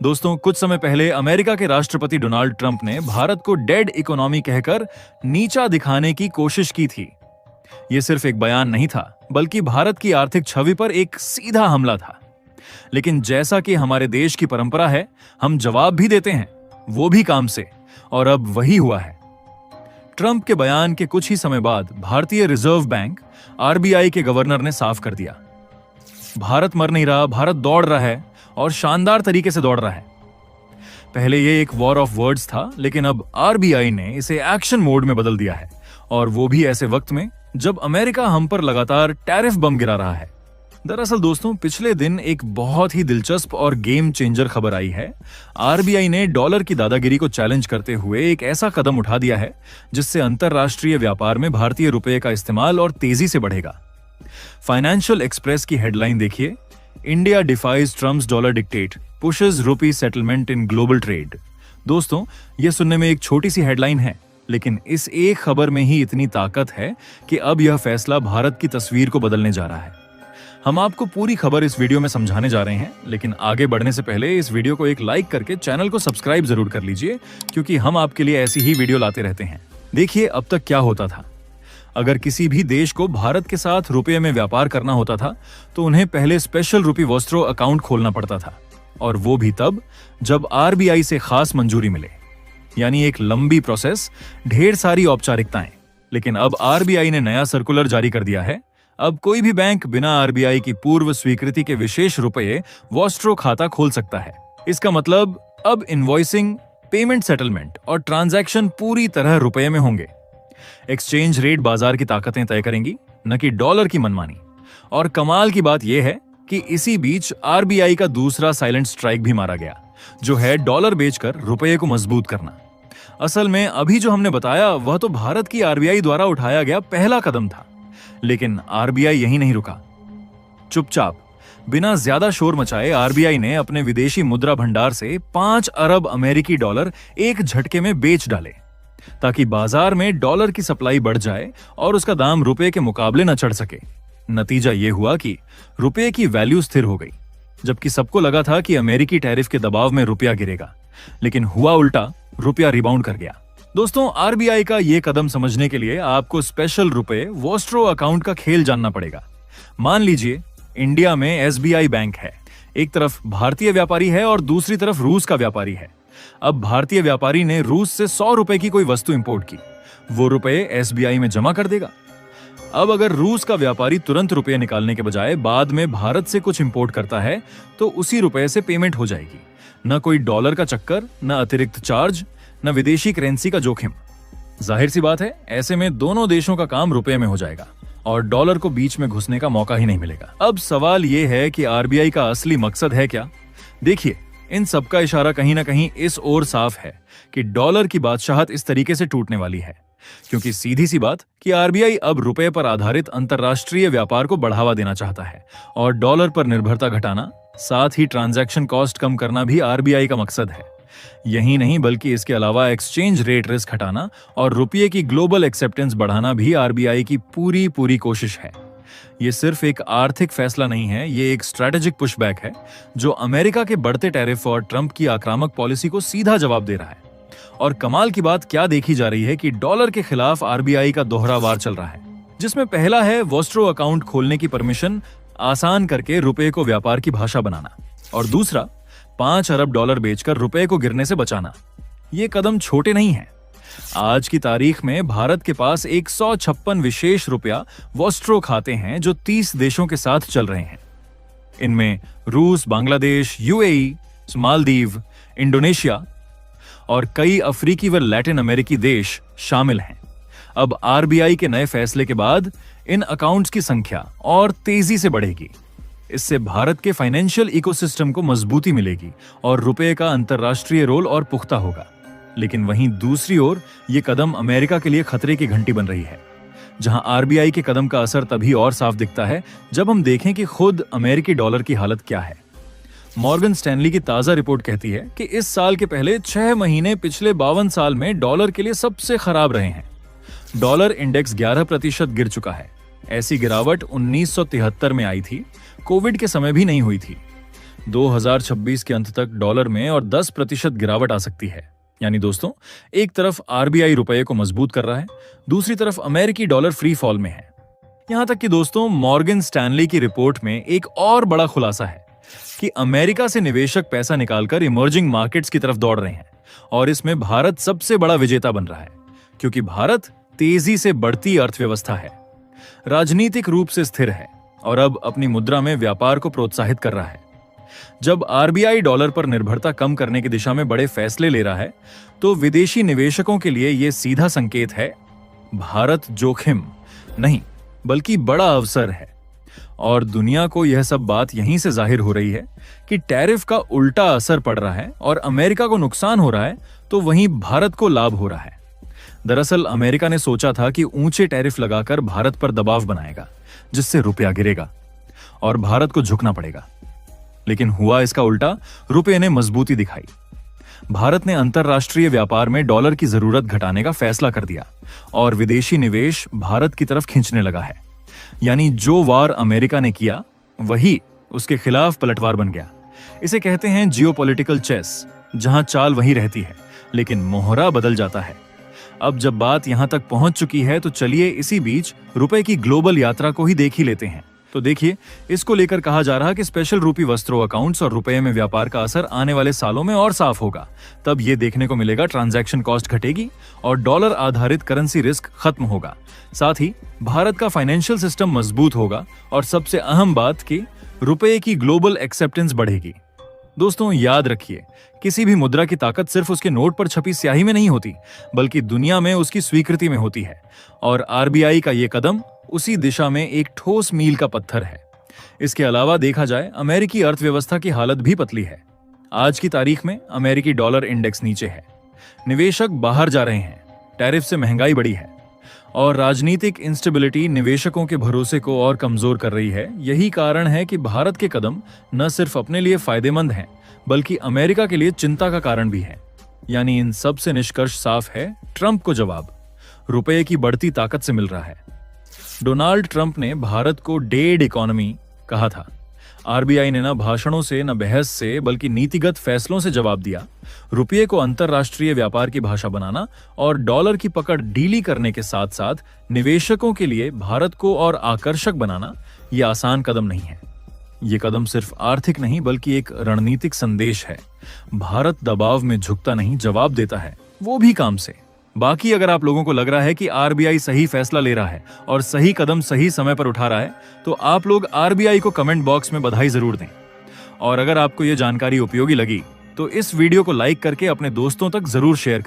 दोस्तों, कुछ समय पहले अमेरिका के राष्ट्रपति डोनाल्ड ट्रंप ने भारत को डेड इकोनॉमी कहकर नीचा दिखाने की कोशिश की थी। यह सिर्फ एक बयान नहीं था, बल्कि भारत की आर्थिक छवि पर एक सीधा हमला था। लेकिन जैसा कि हमारे देश की परंपरा है, हम जवाब भी देते हैं, वो भी काम से, और अब वही हुआ है। ट्रंप के बयान के कुछ ही समय बाद भारतीय रिजर्व बैंक आरबीआई के गवर्नर ने साफ कर दिया, भारत मर नहीं रहा, भारत दौड़ रहा है, और शानदार तरीके से दौड़ रहा है। पहले ये एक वॉर ऑफ वर्ड्स था, लेकिन अब आरबीआई ने इसे एक्शन मोड में बदल दिया है, और वो भी ऐसे वक्त में जब अमेरिका हम पर लगातार टैरिफ बम गिरा रहा है। दरअसल दोस्तों, पिछले दिन एक बहुत ही दिलचस्प और गेम चेंजर खबर आई है। आरबीआई ने डॉलर की दादागिरी को चैलेंज करते हुए एक ऐसा कदम उठा दिया है जिससे अंतरराष्ट्रीय व्यापार में भारतीय रुपये का इस्तेमाल और तेजी से बढ़ेगा। फाइनेंशियल एक्सप्रेस की हेडलाइन देखिए, India defies Trump's dollar dictate, pushes रूपी सेटलमेंट इन ग्लोबल ट्रेड। दोस्तों, यह सुनने में एक छोटी सी हेडलाइन है, लेकिन इस एक खबर में ही इतनी ताकत है कि अब यह फैसला भारत की तस्वीर को बदलने जा रहा है। हम आपको पूरी खबर इस वीडियो में समझाने जा रहे हैं, लेकिन आगे बढ़ने से पहले इस वीडियो को एक लाइक करके चैनल को सब्सक्राइब जरूर कर लीजिए, क्योंकि हम आपके लिए ऐसी ही वीडियो लाते रहते हैं। देखिए, अब तक क्या होता था। अगर किसी भी देश को भारत के साथ रुपये में व्यापार करना होता था तो उन्हें पहले स्पेशल रूपी वॉस्ट्रो अकाउंट खोलना पड़ता था, और वो भी तब जब आरबीआई से खास मंजूरी मिले। यानी एक लंबी प्रोसेस, ढेर सारी औपचारिकताएं। लेकिन अब आरबीआई ने नया सर्कुलर जारी कर दिया है। अब कोई भी बैंक बिना आरबीआई की पूर्व स्वीकृति के विशेष रुपये वॉस्ट्रो खाता खोल सकता है। इसका मतलब अब इनवॉइसिंग, पेमेंट सेटलमेंट और ट्रांजैक्शन पूरी तरह रुपये में होंगे। एक्सचेंज रेट बाजार की ताकतें तय करेंगी, न कि डॉलर की मनमानी। और कमाल की बात यह है कि इसी बीच आरबीआई का दूसरा साइलेंट स्ट्राइक भी मारा गया, जो है डॉलर बेचकर रुपये को मजबूत करना। असल में अभी जो हमने बताया वह तो भारत की आरबीआई द्वारा उठाया गया पहला कदम था, लेकिन आरबीआई यहीं नहीं रुका। चुपचाप, बिना ज्यादा शोर मचाए आरबीआई ने अपने विदेशी मुद्रा भंडार से 5 अरब अमेरिकी डॉलर एक झटके में बेच डाले, ताकि बाजार में डॉलर की सप्लाई बढ़ जाए और उसका दाम रुपए के मुकाबले न चढ़ सके। नतीजा यह हुआ कि रुपए की वैल्यू स्थिर हो गई, जबकि सबको लगा था कि अमेरिकी टैरिफ के दबाव में रुपया गिरेगा। लेकिन हुआ उल्टा, रुपया रिबाउंड कर गया। दोस्तों, आरबीआई का यह कदम समझने के लिए आपको स्पेशल रुपए वॉस्ट्रो अकाउंट का खेल जानना पड़ेगा। मान लीजिए इंडिया में एसबीआई बैंक है, एक तरफ भारतीय व्यापारी है और दूसरी तरफ रूस का व्यापारी है। अब भारतीय व्यापारी ने रूस से 100 रुपए की कोई वस्तु इंपोर्ट की, वो रुपए एसबीआई में जमा कर देगा। अब अगर रूस का व्यापारी तुरंत रुपए निकालने के बजाय बाद में भारत से कुछ इंपोर्ट करता है, तो उसी रुपए से पेमेंट हो जाएगी। न कोई डॉलर का चक्कर, न अतिरिक्त चार्ज, न विदेशी करेंसी का जोखिम। जाहिर सी बात है, ऐसे में दोनों देशों का काम रुपए में हो जाएगा और डॉलर को बीच में घुसने का मौका ही नहीं मिलेगा। अब सवाल यह है कि आरबीआई का असली मकसद है क्या? देखिए, इन सबका इशारा कहीं ना कहीं इस ओर साफ है कि डॉलर की बादशाहत इस तरीके से टूटने वाली है, क्योंकि सीधी सी बात कि आरबीआई अब रुपए पर आधारित अंतरराष्ट्रीय व्यापार को बढ़ावा देना चाहता है, और डॉलर पर निर्भरता घटाना, साथ ही ट्रांजैक्शन कॉस्ट कम करना भी आरबीआई का मकसद है। यही नहीं, बल्कि इसके अलावा एक्सचेंज रेट रिस्क हटाना और रुपये की ग्लोबल एक्सेप्टेंस बढ़ाना भी आरबीआई की पूरी कोशिश है। ये सिर्फ एक आर्थिक फैसला नहीं है, ये एक स्ट्रैटेजिक पुशबैक है, जो अमेरिका के बढ़ते टैरिफ और ट्रंप की आक्रामक पॉलिसी को सीधा जवाब दे रहा है। और कमाल की बात क्या देखी जा रही है कि डॉलर के खिलाफ आरबीआई का दोहरा वार चल रहा है, जिसमें पहला है वॉस्ट्रो अकाउंट खोलने की परमिशन आसान करके रुपए को व्यापार की भाषा बनाना, और दूसरा 5 अरब डॉलर बेचकर रुपए को गिरने से बचाना। ये कदम छोटे नहीं हैं। आज की तारीख में भारत के पास 156 विशेष रुपया वॉस्ट्रो खाते हैं, जो 30 देशों के साथ चल रहे हैं। इनमें रूस, बांग्लादेश, यूएई, मालदीव, इंडोनेशिया और कई अफ्रीकी व लैटिन अमेरिकी देश शामिल हैं। अब आरबीआई के नए फैसले के बाद इन अकाउंट्स की संख्या और तेजी से बढ़ेगी। इससे भारत के फाइनेंशियल इकोसिस्टम को मजबूती मिलेगी और रुपए का अंतरराष्ट्रीय रोल और पुख्ता होगा। लेकिन वहीं दूसरी ओर ये कदम अमेरिका के लिए खतरे की घंटी बन रही है, जहां आरबीआई के कदम का असर तभी और साफ दिखता है जब हम देखें कि खुद अमेरिकी डॉलर की हालत क्या है। मॉर्गन स्टैनली की ताजा रिपोर्ट कहती है कि इस साल के पहले 6 महीने पिछले 52 साल में डॉलर के लिए सबसे खराब रहे हैं। डॉलर इंडेक्स 11% गिर चुका है। ऐसी गिरावट 1973 में आई थी, कोविड के समय भी नहीं हुई थी। 2026 के अंत तक डॉलर में और 10% गिरावट आ सकती है। यानी दोस्तों, एक तरफ आरबीआई रुपए को मजबूत कर रहा है, दूसरी तरफ अमेरिकी डॉलर फ्री फॉल में है। यहां तक कि दोस्तों, मॉर्गन स्टैनली की रिपोर्ट में एक और बड़ा खुलासा है कि अमेरिका से निवेशक पैसा निकालकर इमर्जिंग मार्केट्स की तरफ दौड़ रहे हैं और इसमें भारत सबसे बड़ा विजेता बन रहा है, क्योंकि भारत तेजी से बढ़ती अर्थव्यवस्था है, राजनीतिक रूप से स्थिर है और अब अपनी मुद्रा में व्यापार को प्रोत्साहित कर रहा है। जब आरबीआई डॉलर पर निर्भरता कम करने की दिशा में बड़े फैसले ले रहा है, तो विदेशी निवेशकों के लिए यह सीधा संकेत है, भारत जोखिम नहीं बल्कि बड़ा अवसर है। और दुनिया को यह सब बात यहीं से जाहिर हो रही है कि टैरिफ का उल्टा असर पड़ रहा है और अमेरिका को नुकसान हो रहा है तो वहीं भारत को लाभ हो रहा है। दरअसल अमेरिका ने सोचा था कि ऊंचे टैरिफ लगाकर भारत पर दबाव बनाएगा, जिससे रुपया गिरेगा और भारत को झुकना पड़ेगा। लेकिन हुआ इसका उल्टा, रुपये ने मजबूती दिखाई। भारत ने अंतरराष्ट्रीय व्यापार में डॉलर की जरूरत घटाने का फैसला कर दिया और विदेशी निवेश भारत की तरफ खींचने लगा है। यानी जो वार अमेरिका ने किया वही उसके खिलाफ पलटवार बन गया। इसे कहते हैं जियोपॉलिटिकल चेस, जहां चाल वही रहती है लेकिन मोहरा बदल जाता है। अब जब बात यहां तक पहुंच चुकी है तो चलिए इसी बीच रुपए की ग्लोबल यात्रा को ही देख ही लेते हैं। तो देखिए, इसको लेकर कहा जा रहा कि स्पेशल रूपी वस्त्रों अकाउंट्स और रुपए में व्यापार का असर आने वाले सालों में और साफ होगा। तब ये देखने को मिलेगा ट्रांजैक्शन कॉस्ट घटेगी और डॉलर आधारित करेंसी रिस्क खत्म होगा। साथ ही भारत का फाइनेंशियल सिस्टम मजबूत होगा और सबसे अहम बात कि रुपए की ग्लोबल एक्सेप्टेंस बढ़ेगी। दोस्तों याद रखिए, किसी भी मुद्रा की ताकत सिर्फ उसके नोट पर छपी स्याही में नहीं होती, बल्कि दुनिया में उसकी स्वीकृति में होती है। और आरबीआई का ये कदम उसी दिशा में एक ठोस मील का पत्थर है। इसके अलावा देखा जाए, अमेरिकी अर्थव्यवस्था की हालत भी पतली है। आज की तारीख में अमेरिकी डॉलर इंडेक्स नीचे है, निवेशक बाहर जा रहे हैं, टैरिफ से महंगाई बढ़ी है और राजनीतिक इंस्टेबिलिटी निवेशकों के भरोसे को और कमजोर कर रही है। यही कारण है कि भारत के कदम न सिर्फ अपने लिए फायदेमंद हैं, बल्कि अमेरिका के लिए चिंता का कारण भी है। यानी इन सब से निष्कर्ष साफ है, ट्रंप को जवाब रुपए की बढ़ती ताकत से मिल रहा है। डोनाल्ड ट्रंप ने भारत को डेड इकोनॉमी कहा था। आरबीआई ने न भाषणों से, न बहस से, बल्कि नीतिगत फैसलों से जवाब दिया। रुपये को अंतरराष्ट्रीय व्यापार की भाषा बनाना और डॉलर की पकड़ ढीली करने के साथ साथ निवेशकों के लिए भारत को और आकर्षक बनाना यह आसान कदम नहीं है। ये कदम सिर्फ आर्थिक नहीं बल्कि एक रणनीतिक संदेश है। भारत दबाव में झुकता नहीं, जवाब देता है, वो भी काम से। बाकी अगर आप लोगों को लग रहा है कि आरबीआई सही फैसला ले रहा है और सही कदम सही समय पर उठा रहा है, तो आप लोग आरबीआई को कमेंट बॉक्स में बधाई जरूर दें। और अगर आपको ये जानकारी उपयोगी लगी तो इस वीडियो को लाइक करके अपने दोस्तों तक जरूर शेयर करें।